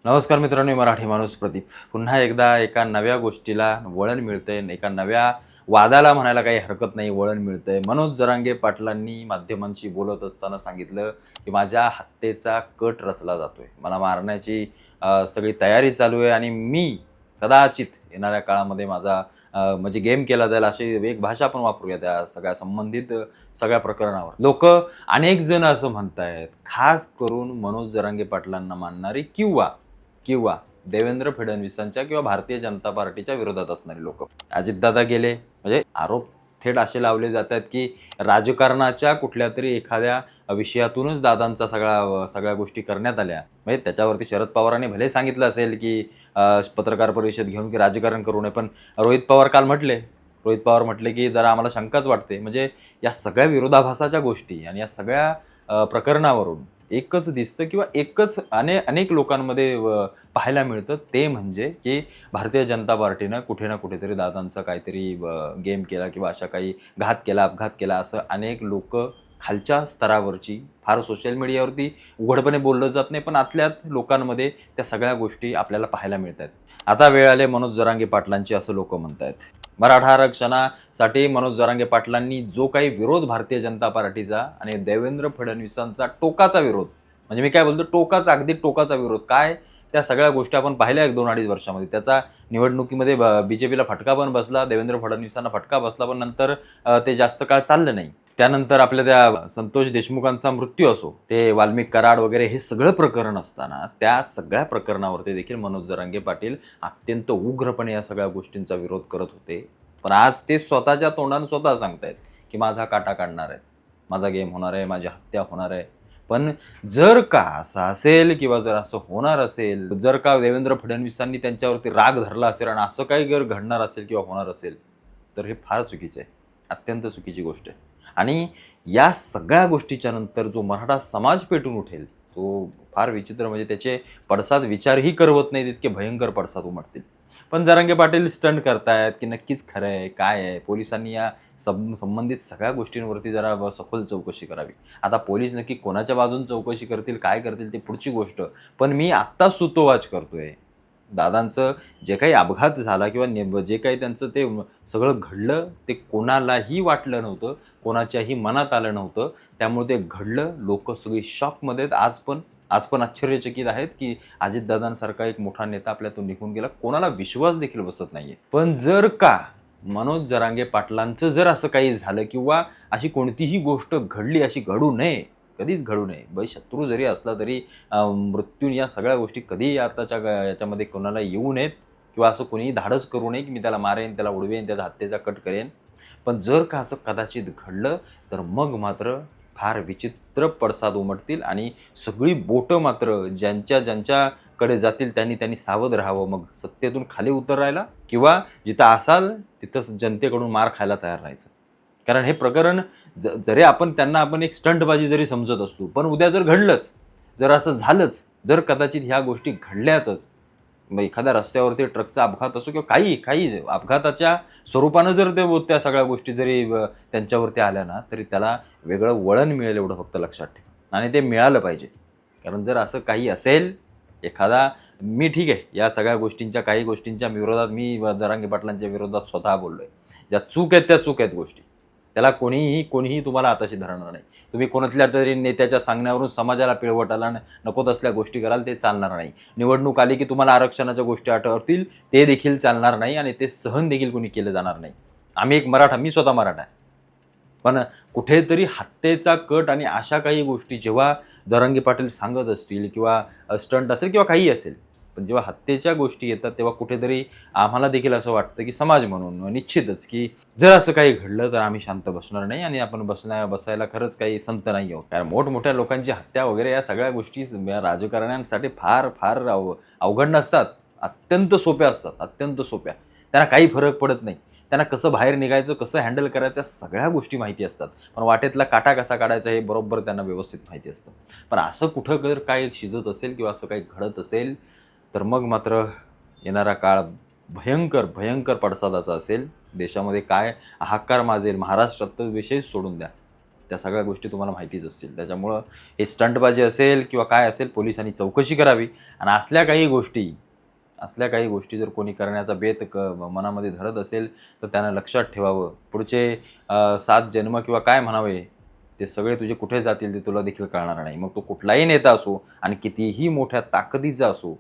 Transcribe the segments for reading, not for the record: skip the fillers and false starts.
नमस्कार मित्रांनो, मराठी माणूस प्रदीप पुन्हा एकदा एका नव्या गोष्टीला वळण मिळतंय, एका नव्या वादाला म्हणायला काही हरकत नाही, वळण मिळतंय. मनोज जरांगे पाटलांनी माध्यमांशी बोलत असताना सांगितलं की माझ्या हत्येचा कट रचला जातोय, मला मारण्याची सगळी तयारी चालू आहे आणि मी कदाचित येणाऱ्या काळामध्ये माझा म्हणजे गेम केला जाईल अशी एक भाषा आपण वापरूया त्या सगळ्या संबंधित सगळ्या प्रकरणावर. लोक अनेक जण असं म्हणतायत, खास करून मनोज जरांगे पाटलांना मानणारी किंवा किंवा देवेंद्र फडणवीसांच्या किंवा भारतीय जनता पार्टीच्या विरोधात असणारी लोक. अजितदादा गेले म्हणजे आरोप थेट असे लावले जातात की राजकारणाच्या कुठल्या तरी एखाद्या विषयातूनच दादांचा सगळ्या गोष्टी करण्यात आल्या. म्हणजे त्याच्यावरती शरद पवारांनी भले सांगितलं असेल की पत्रकार परिषद घेऊन की राजकारण करू नये, पण रोहित पवार म्हटले की जरा आम्हाला शंकाच वाटते. म्हणजे या सगळ्या विरोधाभासाच्या गोष्टी आणि या सगळ्या प्रकरणावरून एकच दिसतं किंवा एकच अनेक लोकांमध्ये पाहायला मिळतं, ते म्हणजे की भारतीय जनता पार्टीनं कुठे ना कुठेतरी दादांचा काहीतरी गेम केला किंवा अशा काही घात केला, अपघात केला, असं अनेक लोक खालच्या स्तरावरची फार सोशल मीडियावरती उघडपणे बोललं जात नाही, पण आतल्यात लोकांमध्ये त्या सगळ्या गोष्टी आपल्याला पाहायला मिळतात. आता वेळ आले मनोज जरांगे पाटलांची, असं लोक म्हणतात. मराठा आरक्षणासाठी मनोज जरांगे पाटलांनी जो काही विरोध भारतीय जनता पार्टीचा आणि देवेंद्र फडणवीसांचा टोकाचा विरोध, म्हणजे मी काय बोलतो टोकाचा, अगदी टोकाचा विरोध, काय त्या सगळ्या गोष्टी आपण पाहिल्या 1-2-2.5 वर्षामध्ये. त्याचा निवडणुकीमध्ये बीजेपीला फटका पण बसला, देवेंद्र फडणवीसांना फटका बसला, पण नंतर ते जास्त काळ चाललं नाही. त्यानंतर आपल्या त्या संतोष देशमुखांचा मृत्यू असो, ते वाल्मिक कराड वगैरे हे सगळं प्रकरण असताना त्या सगळ्या प्रकरणावरती देखील मनोज जरांगे पाटील अत्यंत उग्रपणे या सगळ्या गोष्टींचा विरोध करत होते. पण आज ते स्वतःच्या तोंडाने स्वतः सांगतायत की माझा काटा काढणार आहे, माझा गेम होणार आहे, माझी हत्या होणार आहे. पण जर का असं असेल किंवा जर असं होणार असेल, जर का देवेंद्र फडणवीसांनी त्यांच्यावरती राग धरला असेल आणि असं काही जर घडणार असेल किंवा होणार असेल, तर हे फार चुकीचं आहे, अत्यंत चुकीची गोष्ट आहे. आणि या सगळ्या गोष्टीच्या नंतर जो मराठा समाज पेटून उठेल तो फार विचित्र, म्हणजे त्याचे पडसाद विचारही करवत नाही तितके भयंकर पडसाद उमटतील. पण जरांगे पाटील स्टंट करतायत की नक्कीच खरं आहे, काय आहे. पोलिसांनी या संबंधित सगळ्या गोष्टींवरती जरा सखोल चौकशी करावी. आता पोलीस नक्की कोणाच्या बाजून चौकशी करतील, काय करतील, ते पुढची गोष्ट. पण मी आत्ताच सुतोवाच करतोय, दादांचं जे काही अपघात झाला किंवा जे काही त्यांचं ते सगळं घडलं, ते कोणालाही वाटलं नव्हतं, कोणाच्याही मनात आलं नव्हतं. त्यामुळे ते घडलं, लोक सगळी शॉकमध्ये आहेत. आज पण आश्चर्यचकित आहेत की अजितदादांसारखा एक मोठा नेता आपल्यातून निघून गेला, कोणाला विश्वास देखील बसत नाहीये. पण जर का मनोज जरांगे पाटलांचं जर असं काही झालं किंवा अशी कोणतीही गोष्ट घडली, अशी घडू नये, कधीच घडू नये. शत्रू जरी असला तरी मृत्यू या सगळ्या गोष्टी कधीही आताच्या याच्यामध्ये कोणाला येऊ नयेत किंवा असं कोणीही धाडस करू नये की मी त्याला मारेन, त्याला उडवेन, त्याचा हत्येचा कट करेन. पण जर का असं कदाचित घडलं तर मग मात्र फार विचित्र पडसाद उमटतील आणि सगळी बोटं मात्र ज्यांच्याकडे जातील त्यांनी सावध राहावं. मग सत्तेतून खाली उतरायला किंवा जिथं असाल तिथं जनतेकडून मार खायला तयार राहायचं. कारण हे प्रकरण जरी आपण एक स्टंटबाजी जरी समजत असलो, पण उद्या जर घडलंच, जर असं झालंच, जर कदाचित ह्या गोष्टी घडल्यातच, मग एखाद्या रस्त्यावरती ट्रकचा अपघात असो किंवा काही अपघाताच्या स्वरूपानं जर त्या सगळ्या गोष्टी जरी त्यांच्यावरती आल्या ना, तरी त्याला वेगळं वळण मिळेल, एवढं फक्त लक्षात ठेवा. आणि ते मिळालं पाहिजे. कारण जर असं काही असेल, मी ठीक आहे, या सगळ्या गोष्टींच्या काही गोष्टींच्या विरोधात मी जरांगे पाटलांच्या विरोधात स्वतः बोललोय. ज्या चूक आहेत त्या चूक आहेत गोष्टी, त्याला कोणीही तुम्हाला आताशी धरणार नाही. तुम्ही कोणातल्या तरी नेत्याच्या सांगण्यावरून समाजाला पिळवटाला नको तसल्या गोष्टी कराल, ते चालणार नाही. निवडणूक आली की तुम्हाला आरक्षणाच्या गोष्टी आठवतील, ते देखील चालणार नाही आणि ते सहन देखील कोणी केलं जाणार नाही. मी स्वतः मराठा आहे, पण कुठेतरी हत्येचा कट आणि अशा काही गोष्टी जेव्हा जरांगे पाटील सांगत असतील किंवा स्टंट असेल किंवा काही असेल, पण जेव्हा हत्येच्या गोष्टी येतात तेव्हा कुठेतरी आम्हाला देखील असं वाटतं की समाज म्हणून निश्चितच की जर असं काही घडलं तर आम्ही शांत बसणार नाही आणि आपण बसायला खरंच काही संत नाही आहोत. कारण मोठमोठ्या लोकांची हत्या वगैरे या सगळ्या गोष्टी राजकारण्यांसाठी फार फार अवघड नसतात, अत्यंत सोप्या असतात, अत्यंत सोप्या. त्यांना काही फरक पडत नाही. त्यांना कसं बाहेर निघायचं, कसं हँडल करायचं, सगळ्या गोष्टी माहिती असतात. पण वाटेतला काटा कसा काढायचा हे बरोबर त्यांना व्यवस्थित माहिती असतं. पण असं कुठं जर काय शिजत असेल किंवा असं काही घडत असेल तर मग मात्र येणारा काळ भयंकर पडसादाचा असेल. देशामध्ये काय हाहाकार माजेल, महाराष्ट्रात तर विषय सोडून द्या. त्या सगळ्या गोष्टी तुम्हाला माहितीच असतील. त्याच्यामुळं हे स्टंटबाजी असेल किंवा काय असेल, पोलिसांनी चौकशी करावी आणि असल्या काही गोष्टी जर कोणी करण्याचा बेत मनामध्ये धरत असेल, तर त्यानं लक्षात ठेवावं. पुढचे 7 जन्म किंवा काय म्हणावे, ते सगळे तुझे कुठे जातील ते तुला देखील कळणार नाही. मग तो कुठलाही नेता असो आणि कितीही मोठ्या ताकदीचा असो,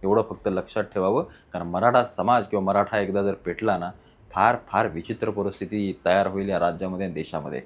एवढं फक्त लक्षात ठेवावं. कारण मराठा समाज किंवा मराठा एकदा जर पेटला ना, फार फार विचित्र परिस्थिती तयार होईल या राज्यामध्ये आणि देशामध्ये.